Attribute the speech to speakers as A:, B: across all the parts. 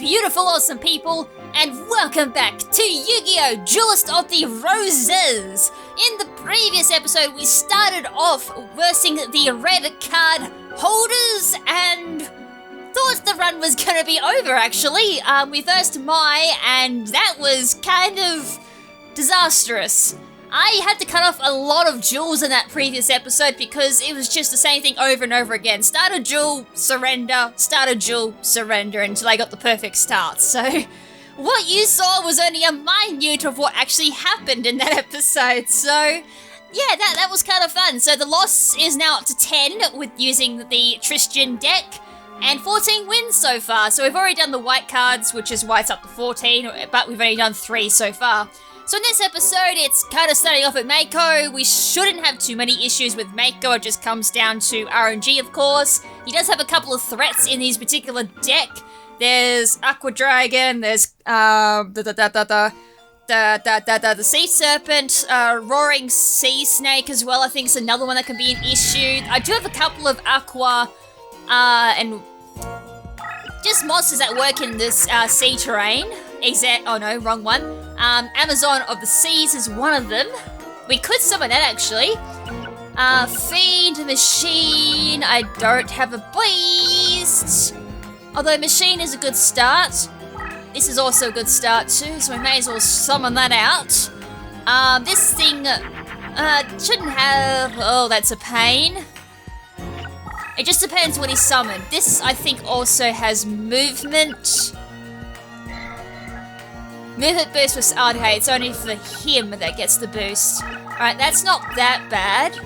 A: beautiful, awesome people, and welcome back to YuGiOh, Duelist of the Roses! In the previous episode, we started off versing the red card holders, and thought the run was gonna be over, actually. We versed Mai, and that was kind of disastrous. I had to cut off a lot of duels in that previous episode because it was just the same thing over and over again. Start a duel, surrender, start a duel, surrender, until I got the perfect start. So what you saw was only a minute of what actually happened in that episode. So yeah, that was kind of fun. So the loss is now up to 10 with using the Tristan deck, and 14 wins so far. So we've already done the white cards, which is why it's up to 14, but we've only done 3 so far. So in this episode, it's kind of starting off at Mako. We shouldn't have too many issues with Mako. It just comes down to RNG, of course. He does have a couple of threats in his particular deck. There's Aqua Dragon, there's the Sea Serpent, Roaring Sea Snake as well. I think it's another one that can be an issue. I do have a couple of Aqua and just monsters that work in this sea terrain. Oh no, wrong one. Amazon of the Seas is one of them. We could summon that, actually. Fiend, Machine, I don't have a Beast. Although Machine is a good start. This is also a good start too, so we may as well summon that out. This thing shouldn't have... Oh, that's a pain. It just depends what he's summoned. This, I think, also has movement. Movement boost was... Okay, it's only for him that gets the boost. Alright, that's not that bad.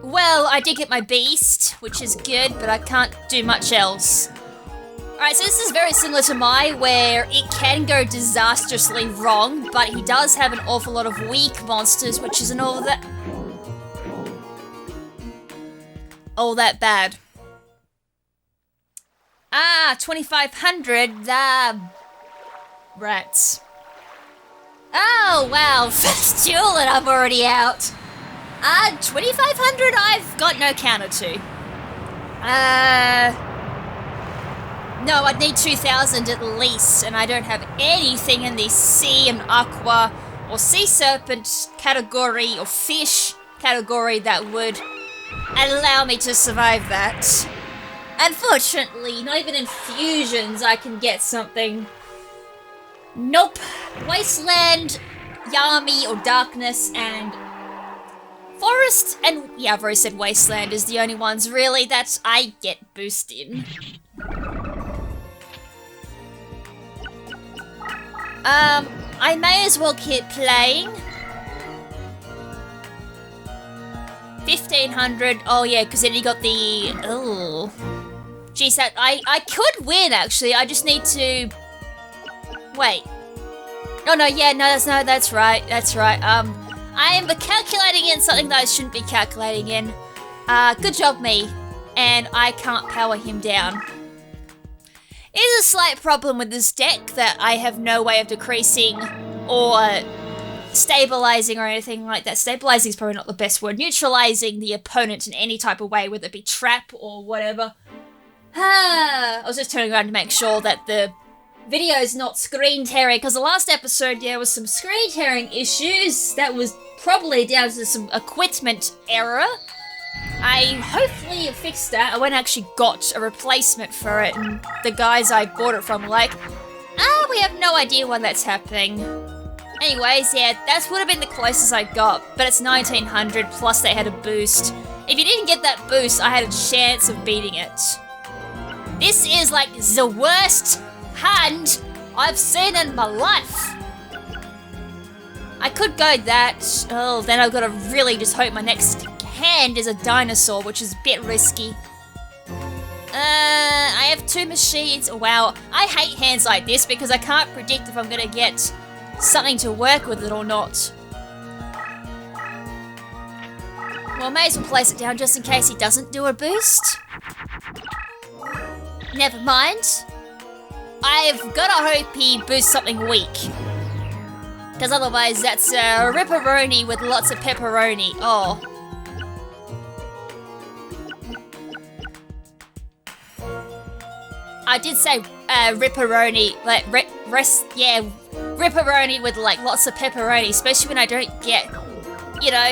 A: Well, I did get my beast, which is good, but I can't do much else. Alright, so this is very similar to Mai, where it can go disastrously wrong, but he does have an awful lot of weak monsters, which isn't all that bad. 2,500, rats. Oh, wow, first duel and I'm already out. 2,500 I've got no counter to. No, I'd need 2,000 at least, and I don't have anything in the sea and aqua or sea serpent category or fish category that would allow me to survive that. Unfortunately, not even in fusions I can get something. Nope. Wasteland, Yami or Darkness, and Forest, and yeah, I've already said Wasteland is the only ones really that I get boost in. I may as well keep playing. 1,500, oh yeah, because then you got the, oh. Geez, that, I could win actually, I just need to, wait. Oh no, yeah, no, that's right. I am calculating in something that I shouldn't be calculating in. Good job, me. And I can't power him down. It is a slight problem with this deck that I have no way of decreasing or stabilizing or anything like that. Stabilizing is probably not the best word. Neutralizing the opponent in any type of way, whether it be trap or whatever. I was just turning around to make sure that the video is not screen tearing, because the last episode there was some screen tearing issues. That was probably down to some equipment error. I hopefully fixed that. I went and actually got a replacement for it, and the guys I bought it from were like, we have no idea why that's happening. Anyways, yeah, that would have been the closest I got, but it's 1,900 plus they had a boost. If you didn't get that boost, I had a chance of beating it. This is like the worst hand I've seen in my life. I could go that. Oh, then I've got to really just hope my next hand is a dinosaur, which is a bit risky. I have 2 machines. Wow, I hate hands like this because I can't predict if I'm going to get something to work with it or not. Well, I may as well place it down just in case he doesn't do a boost. Never mind. I've gotta hope he boosts something weak. Because otherwise that's a ripperoni with lots of pepperoni. Oh. I did say ripperoni, like ripperoni with like lots of pepperoni, especially when I don't get, you know,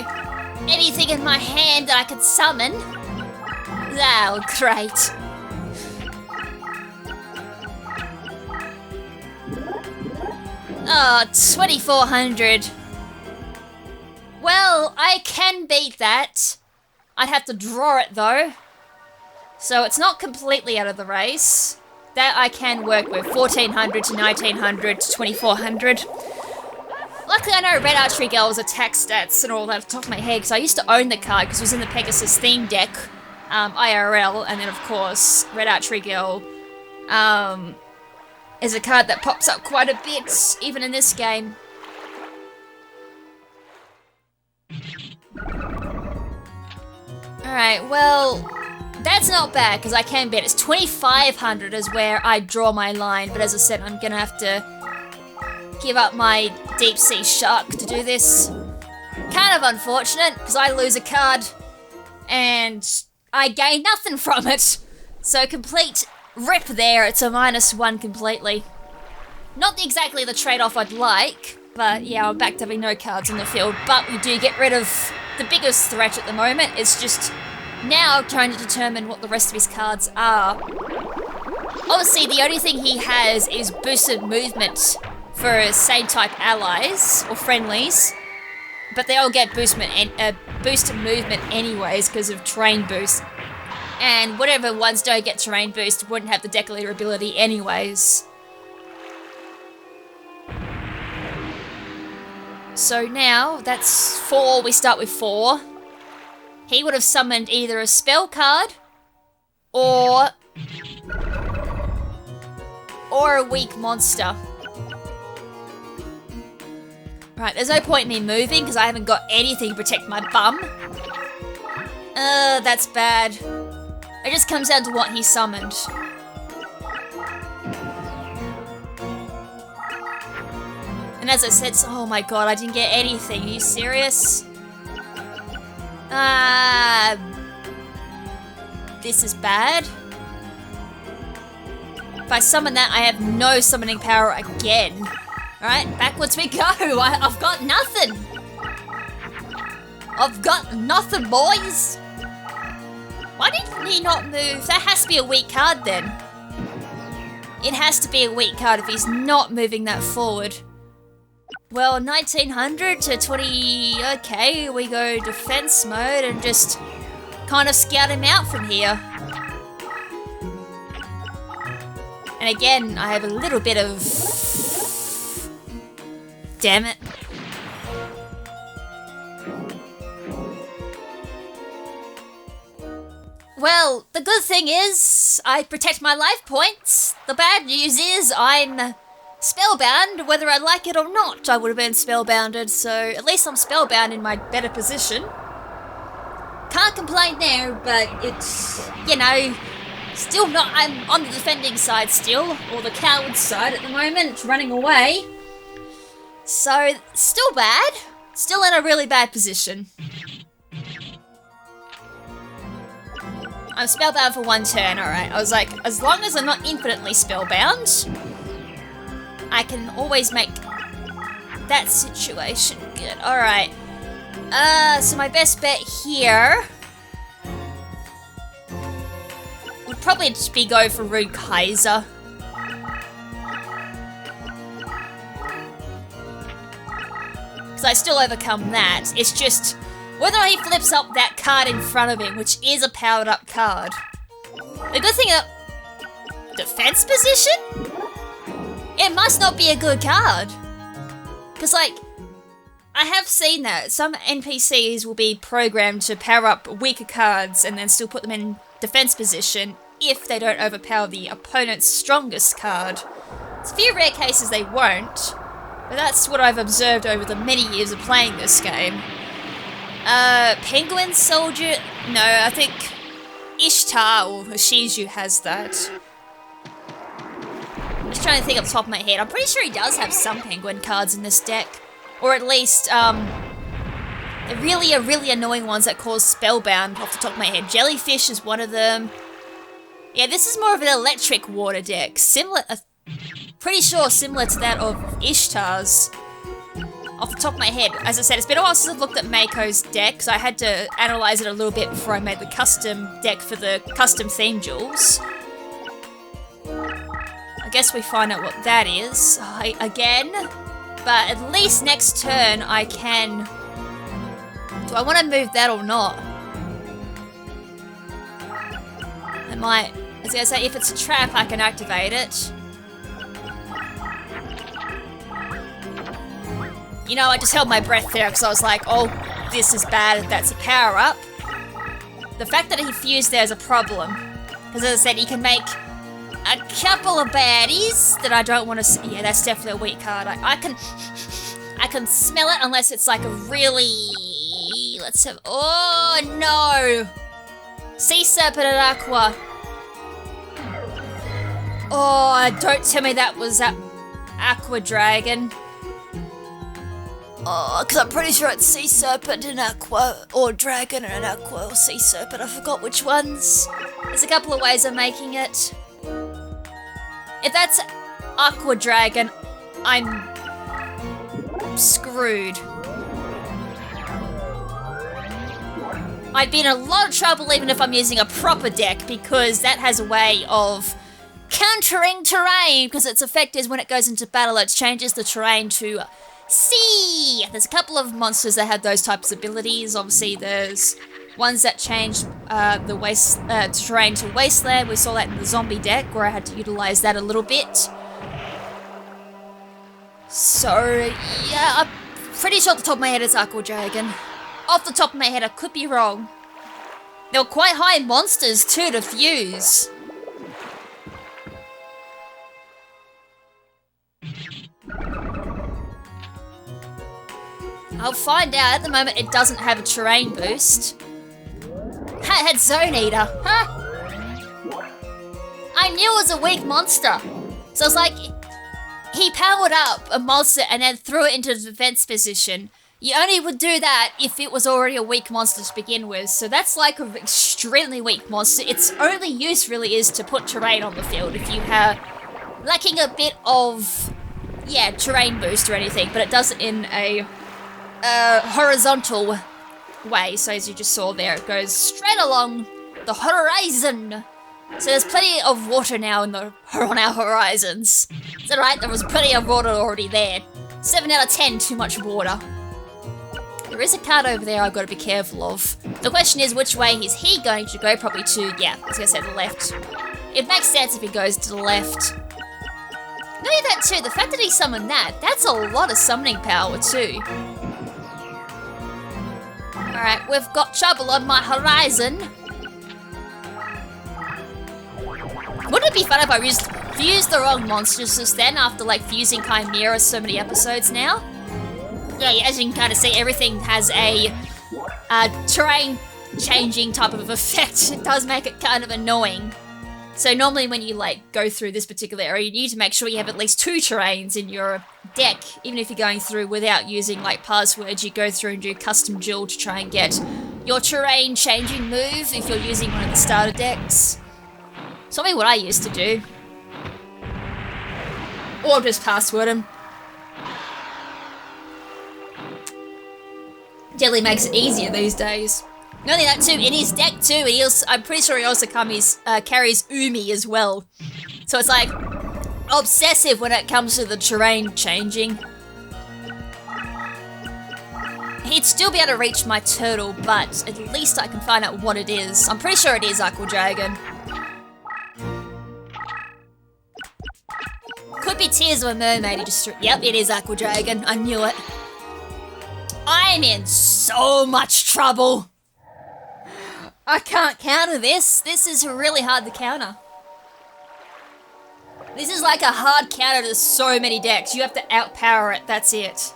A: anything in my hand that I could summon. Oh, great. Oh, 2,400. Well, I can beat that. I'd have to draw it though. So it's not completely out of the race. That I can work with. 1,400 to 1,900 to 2,400. Luckily I know Red Archery Girl's attack stats and all that off the top of my head, because I used to own the card because it was in the Pegasus theme deck, IRL, and then of course Red Archery Girl is a card that pops up quite a bit, even in this game. Alright, well, that's not bad, because I can bet it's 2,500 is where I draw my line, but as I said, I'm gonna have to give up my deep sea shark to do this. Kind of unfortunate, because I lose a card, and I gain nothing from it. So complete rip there, it's a -1 completely. Not exactly the trade-off I'd like, but yeah, I'm back to having no cards in the field, but we do get rid of the biggest threat at the moment. It's just now trying to determine what the rest of his cards are. Obviously, the only thing he has is boosted movement for same type allies or friendlies, but they all get boosted movement anyways because of terrain boost. And whatever ones don't get terrain boost wouldn't have the deck leader ability anyways. So now, that's 4, we start with 4. He would have summoned either a spell card, or a weak monster. Right, there's no point in me moving, because I haven't got anything to protect my bum. That's bad. It just comes down to what he summoned. And as I said, oh my god, I didn't get anything. Are you serious? This is bad. If I summon that, I have no summoning power again. Alright, backwards we go. I've got nothing. I've got nothing, boys. Why didn't he not move? That has to be a weak card then. It has to be a weak card if he's not moving that forward. Well, 1,900 to 20... Okay, we go defense mode and just kind of scout him out from here. And again, I have a little bit of... Damn it. Well, the good thing is, I protect my life points. The bad news is, I'm spellbound, whether I like it or not. I would have been spellbounded, so at least I'm spellbound in my better position. Can't complain there, but it's, you know, still not, I'm on the defending side still, or the coward side at the moment, running away. So, still bad. Still in a really bad position. I'm spellbound for 1 turn, alright. I was like, as long as I'm not infinitely spellbound, I can always make that situation good. Alright. So my best bet here would probably just be go for Rude Kaiser. Because I still overcome that. It's just whether he flips up that card in front of him, which is a powered up card. The good thing about defense position? It must not be a good card. Because, like, I have seen that. Some NPCs will be programmed to power up weaker cards and then still put them in defense position if they don't overpower the opponent's strongest card. It's a few rare cases they won't, but that's what I've observed over the many years of playing this game. Penguin Soldier? No, I think Ishtar or Shiju has that. I'm just trying to think off the top of my head. I'm pretty sure he does have some penguin cards in this deck. Or at least, the really annoying ones that cause spellbound off the top of my head. Jellyfish is one of them. Yeah, this is more of an electric water deck. Similar, pretty sure similar to that of Ishtar's. Off the top of my head, as I said, it's been a while since I've looked at Mako's deck, because I had to analyse it a little bit before I made the custom deck for the custom theme duels. I guess we find out what that is again, but at least next turn I can... Do I want to move that or not? I might... I was going to say, if it's a trap, I can activate it. You know, I just held my breath there because I was like, oh, this is bad if that's a power-up. The fact that he fused there is a problem. Because as I said, he can make a couple of baddies that I don't want to see. Yeah, that's definitely a weak card. I can smell it unless it's like a really... Let's have... Oh, no! Sea Serpent and Aqua. Oh, don't tell me that was that Aqua Dragon. Oh, because I'm pretty sure it's Sea Serpent and Aqua, or Dragon and Aqua, or Sea Serpent, I forgot which ones. There's a couple of ways of making it. If that's Aqua Dragon, I'm screwed. I'd be in a lot of trouble even if I'm using a proper deck, because that has a way of countering terrain, because its effect is when it goes into battle, it changes the terrain to sea. There's a couple of monsters that have those types of abilities. Obviously, there's ones that change the terrain to wasteland. We saw that in the zombie deck, where I had to utilize that a little bit. So, yeah, I'm pretty sure at the top of my head it's Aqua Dragon. Off the top of my head, I could be wrong. They were quite high monsters, too, to fuse. I'll find out. At the moment, it doesn't have a terrain boost. It had Zone Eater. Huh? I knew it was a weak monster. So it's like, he powered up a monster and then threw it into the defense position. You only would do that if it was already a weak monster to begin with. So that's like an extremely weak monster. Its only use really is to put terrain on the field if you have lacking a bit of, yeah, terrain boost or anything. But it does it in a horizontal way, so as you just saw there, it goes straight along the horizon. So there's plenty of water now on our horizons. Is that right? There was plenty of water already there. 7 out of 10, too much water. There is a card over there I've got to be careful of. The question is, which way is he going to go? Probably to, yeah, I was going to say the left. It makes sense if he goes to the left. Not only that too, the fact that he summoned that, that's a lot of summoning power too. Alright, we've got trouble on my horizon. Wouldn't it be fun if I fused the wrong monsters just then, after like fusing Chimera so many episodes now? Yeah, as you can kind of see, everything has a terrain changing type of effect. It does make it kind of annoying. So normally when you like go through this particular area, you need to make sure you have at least 2 terrains in your deck. Even if you're going through without using like passwords, you go through and do custom duel to try and get your terrain changing move if you're using one of the starter decks. It's probably what I used to do. Or just password them. Definitely makes it easier these days. Not only that too, in his deck too, I'm pretty sure he also carries Umi as well. So it's like obsessive when it comes to the terrain changing. He'd still be able to reach my turtle, but at least I can find out what it is. I'm pretty sure it is Aqua Dragon. Could be Tears of a Mermaid. Yep, it is Aqua Dragon. I knew it. I'm in so much trouble. I can't counter this. This is really hard to counter. This is like a hard counter to so many decks. You have to outpower it, that's it.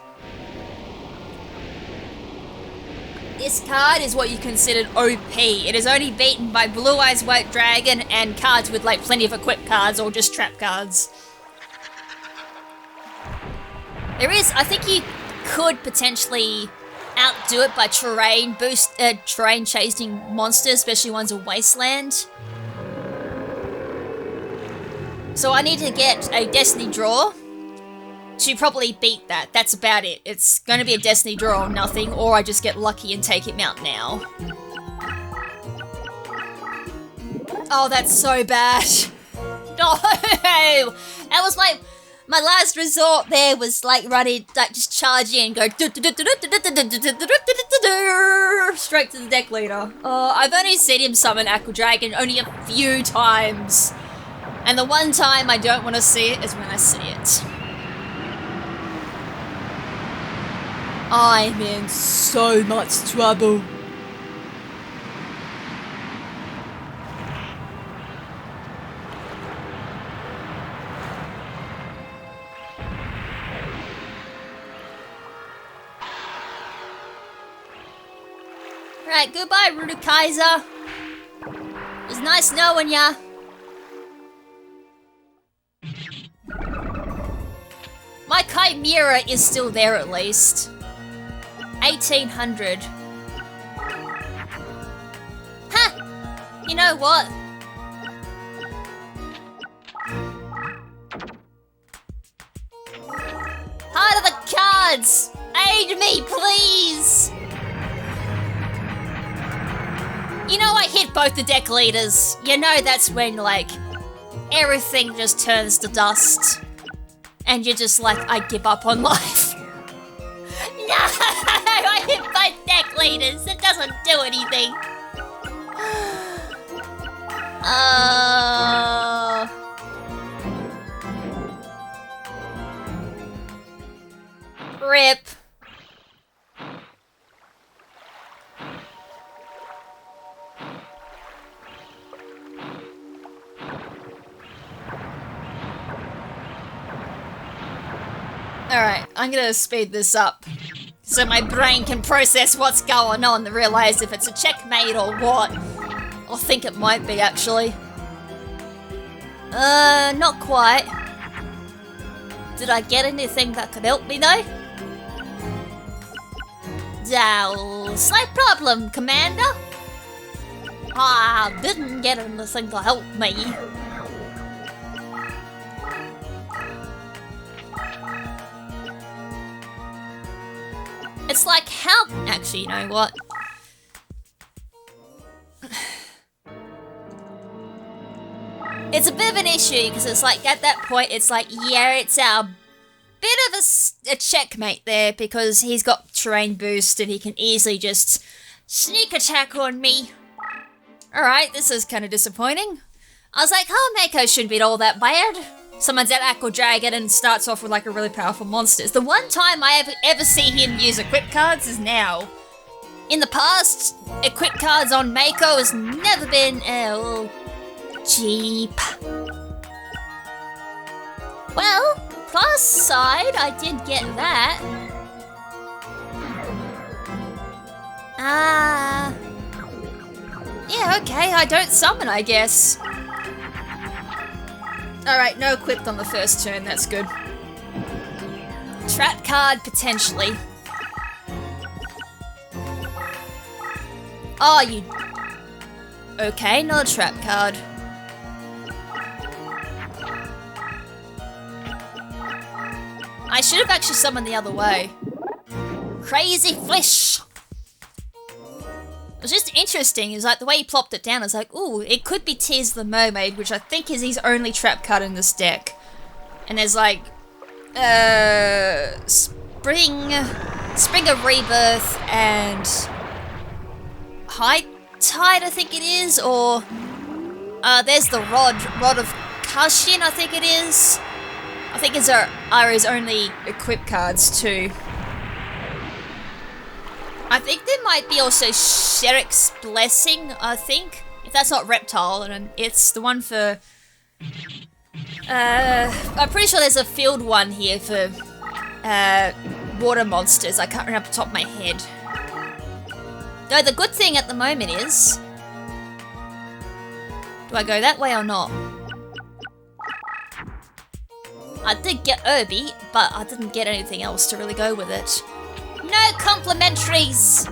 A: This card is what you considered OP. It is only beaten by Blue Eyes White Dragon and cards with like plenty of equipped cards or just trap cards. I think you could potentially outdo it by terrain chasing monsters, especially ones in Wasteland. So I need to get a Destiny draw to probably beat that. That's about it. It's going to be a Destiny draw or nothing, or I just get lucky and take him out now. Oh, that's so bad. No! That was my last resort there was like running, like just charge in and go straight to the deck leader. Oh, I've only seen him summon Aqua Dragon only a few times. And the one time I don't want to see it is when I see it. I'm in so much trouble. Right, goodbye, Kaiser. It was nice knowing ya. My Chimera is still there at least. 1800. Ha! You know what? Heart of the cards! Aid me, please! You know, I hit both the deck leaders. You know that's when, like, everything just turns to dust. And you're just like, I give up on life. No! I hit both deck leaders. It doesn't do anything. Rip. Alright, I'm gonna speed this up so my brain can process what's going on and realize if it's a checkmate or what. I think it might be, actually. Not quite. Did I get anything that could help me, though? Duel, slight problem, Commander. I didn't get anything to help me. It's like, how... Actually, you know what? It's a bit of an issue, because it's like, at that point, it's like, yeah, it's our bit of a checkmate there, because he's got terrain boost, and he can easily just sneak attack on me. Alright, this is kind of disappointing. I was like, oh, Mako shouldn't be all that bad. Summons that Aqua Dragon and starts off with like a really powerful monster. The one time I ever see him use equip cards is now. In the past, equip cards on Mako has never been cheap. Well, plus side, I did get that. Yeah, okay, I don't summon, I guess. Alright, no equipped on the first turn, that's good. Trap card, potentially. Oh, you... Okay, not a trap card. I should have actually summoned the other way. Crazy Flesh! It was just interesting, is like the way he plopped it down, I was like, ooh, it could be Tears the Mermaid, which I think is his only trap card in this deck. And there's like, Spring of Rebirth and High Tide, I think it is, or there's the Rod of Kashin, I think it is. I think it's are his only equip cards too. I think there might be also Sherrick's Blessing, I think. If that's not Reptile, and it's the one for... I'm pretty sure there's a field one here for water monsters. I can't remember off the top of my head. Though the good thing at the moment is... Do I go that way or not? I did get Irby, but I didn't get anything else to really go with it. No complimentaries!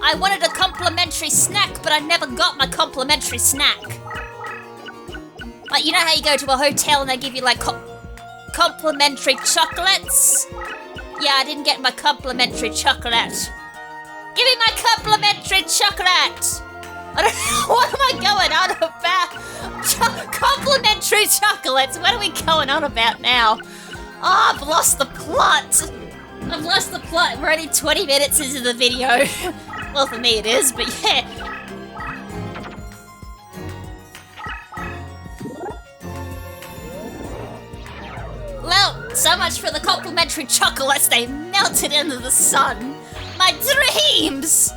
A: I wanted a complimentary snack, but I never got my complimentary snack. Like, you know how you go to a hotel and they give you, like, complimentary chocolates? Yeah, I didn't get my complimentary chocolate. Give me my complimentary chocolate! I don't know, what am I going on about? Complimentary chocolates, what are we going on about now? Oh, I've lost the plot. I've lost the plot. We're only 20 minutes into the video. Well, for me it is, but yeah. Well, so much for the complimentary chocolates. They melted into the sun. My dreams!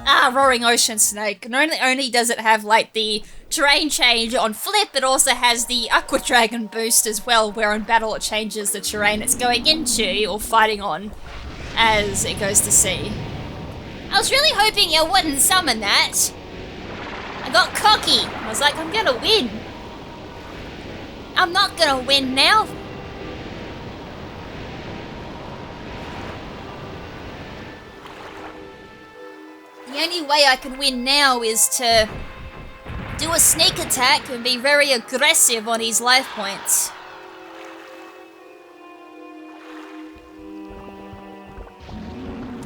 A: Ah, Roaring Ocean Snake. Not only does it have, like, the terrain change on flip, it also has the Aqua Dragon boost as well, where on battle it changes the terrain it's going into or fighting on as it goes to sea. I was really hoping you wouldn't summon that. I got cocky. I was like, I'm gonna win. I'm not gonna win now. The only way I can win now is to do a sneak attack and be very aggressive on his life points.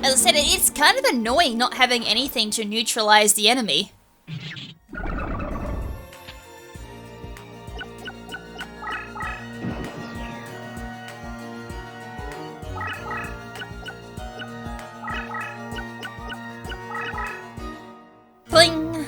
A: As I said, it's kind of annoying not having anything to neutralize the enemy. Bling!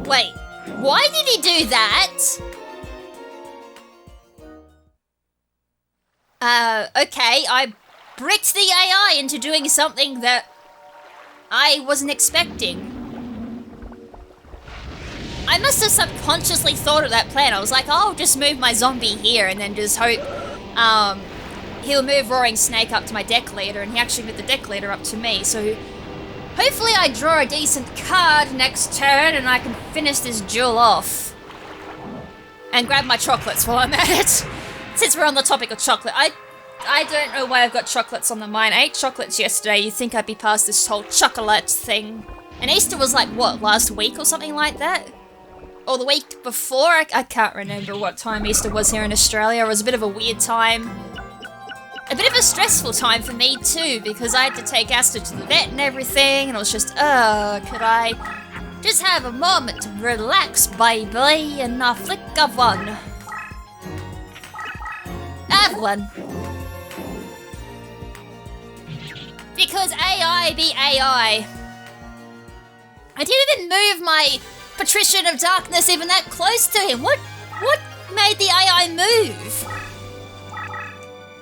A: Wait, why did he do that? Okay, I bricked the AI into doing something that I wasn't expecting. I must have subconsciously thought of that plan. I was like, oh, I'll just move my zombie here and then just hope he'll move Roaring Snake up to my deck leader, and he actually moved the deck leader up to me, so hopefully I draw a decent card next turn and I can finish this duel off. And grab my chocolates while I'm at it. Since we're on the topic of chocolate, I don't know why I've got chocolates on the mind. I ate chocolates yesterday. You'd think I'd be past this whole chocolate thing. And Easter was like, what, last week or something like that? Or the week before? I can't remember what time Easter was here in Australia. It was a bit of a weird time. A bit of a stressful time for me too, because I had to take Asta to the vet and everything, and I was just, could I just have a moment to relax, baby, and I flick of one. Have one. Because AI be AI. I didn't even move my Patrician of Darkness even that close to him. What made the AI move?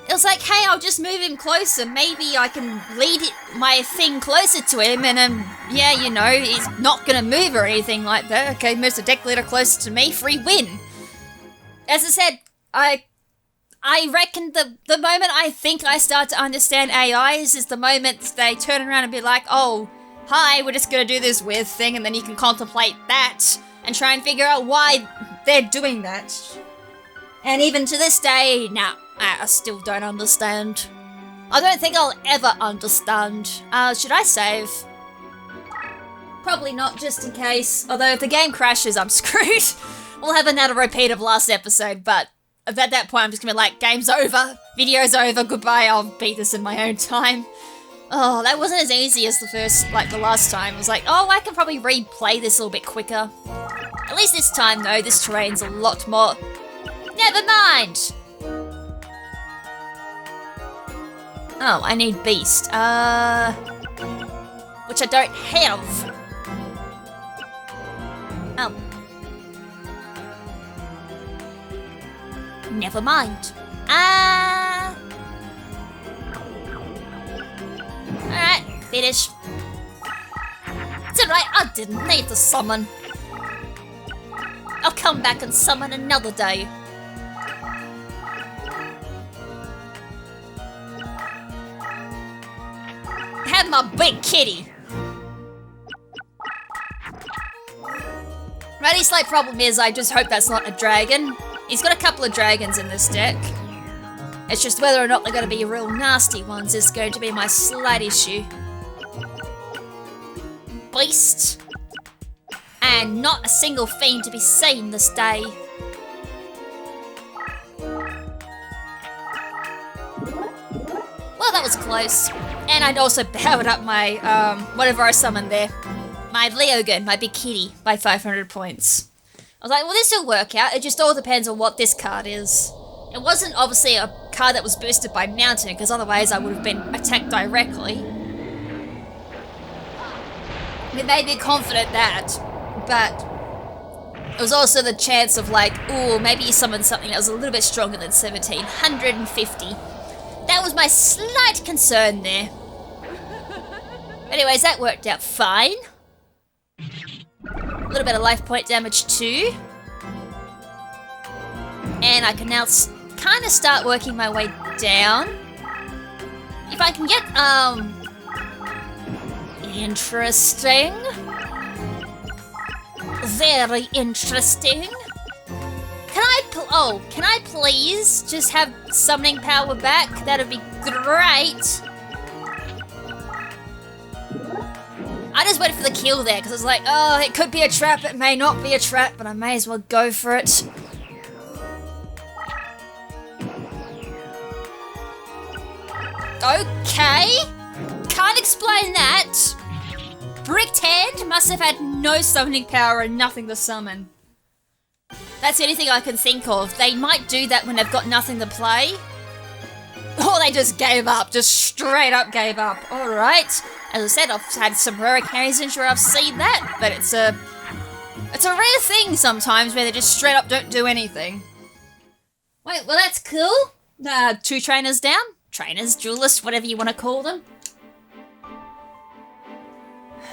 A: It was like, hey, I'll just move him closer. Maybe I can lead my thing closer to him, and yeah, you know, he's not gonna move or anything like that. Okay, moves the deck leader closer to me, free win. As I said, I reckon the moment I think I start to understand AIs is the moment they turn around and be like, oh, hi, we're just gonna do this weird thing, and then you can contemplate that and try and figure out why they're doing that. And even to this day, nah, I still don't understand. I don't think I'll ever understand. Should I save? Probably not, just in case. Although if the game crashes, I'm screwed. We'll have another repeat of last episode, but at that point I'm just gonna be like, game's over, video's over, goodbye, I'll beat this in my own time. Oh, that wasn't as easy as the last time. It was like, oh, I can probably replay this a little bit quicker. At least this time, though, this terrain's a lot more... Never mind! Oh, I need Beast. Which I don't have. Oh. Never mind. Alright, finish. It's alright, I didn't need to summon. I'll come back and summon another day. Have my big kitty. My only slight problem is I just hope that's not a dragon. He's got a couple of dragons in this deck. It's just whether or not they're going to be real nasty ones is going to be my slight issue. Beast. And not a single fiend to be seen this day. Well, that was close. And I'd also powered up my, whatever I summoned there. My Leogun, my big kitty, by 500 points. I was like, well, this will work out. It just all depends on what this card is. It wasn't obviously a card that was boosted by Mountain, because otherwise I would have been attacked directly. It made me confident that, but it was also the chance of like, ooh, maybe you summoned something that was a little bit stronger than 1750. That was my slight concern there. Anyways, that worked out fine. A little bit of life point damage too. And I can now kind of start working my way down. If I can get, interesting. Very interesting. Can I please just have summoning power back? That'd be great. I just waited for the kill there, because I was like, oh, it could be a trap, it may not be a trap, but I may as well go for it. Okay. Can't explain that. Bricked Hand must have had no summoning power and nothing to summon. That's the only thing I can think of. They might do that when they've got nothing to play. Or they just gave up, just straight up gave up. Alright. As I said, I've had some rare occasions where I've seen that, but it's a rare thing sometimes where they just straight up don't do anything. Wait, well that's cool. 2 trainers down. Trainers, duelists, whatever you want to call them.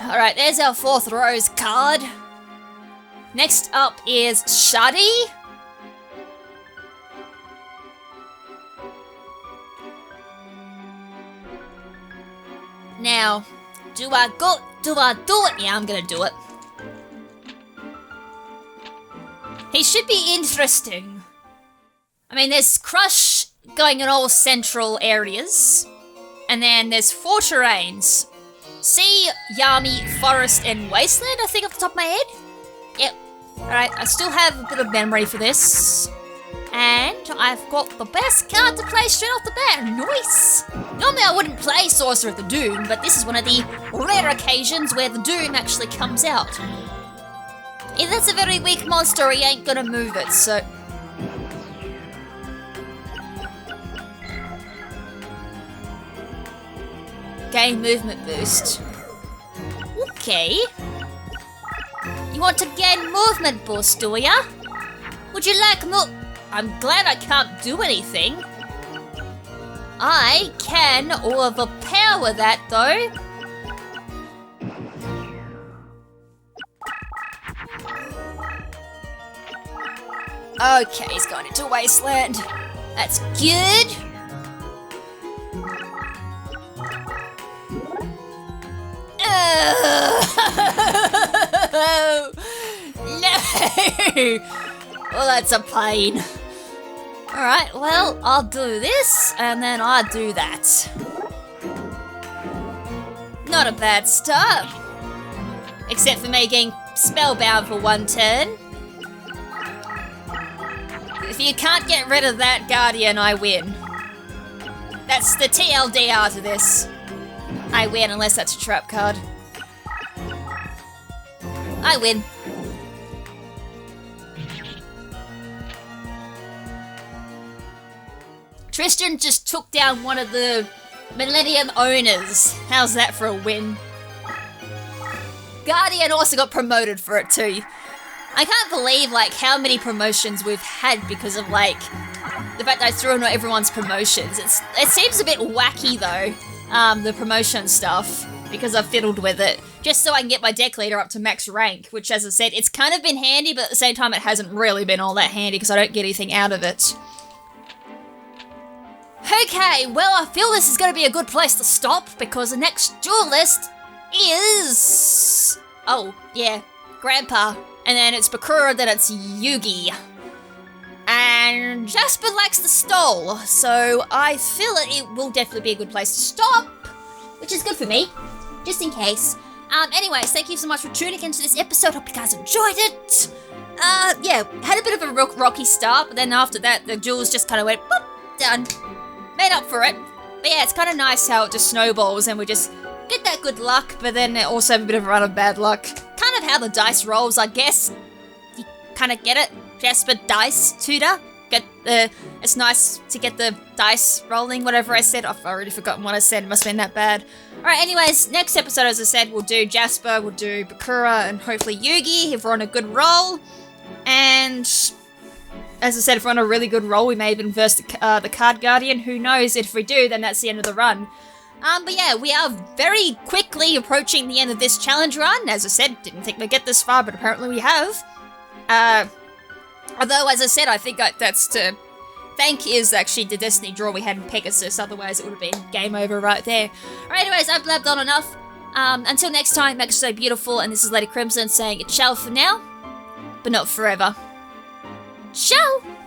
A: Alright, there's our 4th Rose card. Next up is Shadi. Now, do I do it? Yeah, I'm gonna do it. He should be interesting. I mean, there's Crush going in all central areas. And then there's 4 terrains. Sea, Yami, Forest, and Wasteland, I think off the top of my head. Yep. Alright, I still have a bit of memory for this. And I've got the best card to play straight off the bat. Nice! Normally I wouldn't play Sorcerer of the Doom, but this is one of the rare occasions where the Doom actually comes out. If that's a very weak monster, he ain't gonna move it, so... Gain movement boost. Okay. You want to gain movement boost, do ya? Would you like more? I'm glad I can't do anything. I can overpower that though. Okay, he's gone into Wasteland. That's good. No! Well, that's a pain. Alright, well, I'll do this, and then I'll do that. Not a bad start. Except for me getting spellbound for 1 turn. If you can't get rid of that Guardian, I win. That's the TLDR to this. I win unless that's a trap card. I win. Tristan just took down one of the Millennium owners. How's that for a win? Guardian also got promoted for it too. I can't believe like how many promotions we've had because of like the fact that I threw in everyone's promotions. It seems a bit wacky though, the promotion stuff, because I've fiddled with it. Just so I can get my deck leader up to max rank, which as I said, it's kind of been handy, but at the same time it hasn't really been all that handy because I don't get anything out of it. Okay, well I feel this is going to be a good place to stop because the next duelist is... oh, yeah, Grandpa. and then it's Bakura, then it's Yugi. And Jasper likes the stole, so I feel that it will definitely be a good place to stop, which is good for me, just in case. Anyways, thank you so much for tuning into this episode. Hope you guys enjoyed it. Yeah, had a bit of a rocky start, but then after that, the duels just kind of went, boop, done. Made up for it. But yeah, it's kind of nice how it just snowballs and we just get that good luck, but then also have a bit of a run of bad luck. Kind of how the dice rolls, I guess. You kind of get it. Jasper dice tutor. It's nice to get the dice rolling, whatever I said. I've already forgotten what I said. It must have been that bad. Alright, anyways, next episode, as I said, we'll do Jasper, we'll do Bakura, and hopefully Yugi, if we're on a good roll. And as I said, if we're on a really good roll, we may even verse the Card Guardian. Who knows? If we do, then that's the end of the run. But yeah, we are very quickly approaching the end of this challenge run. As I said, didn't think we'd get this far, but apparently we have. Although, as I said, I think that's to thank is actually the Destiny draw we had in Pegasus. Otherwise, it would have been game over right there. Alright, anyways, I've blabbed on enough. Until next time, make sure to stay beautiful. And this is Lady KrimZen saying ciao for now, but not forever. Ciao!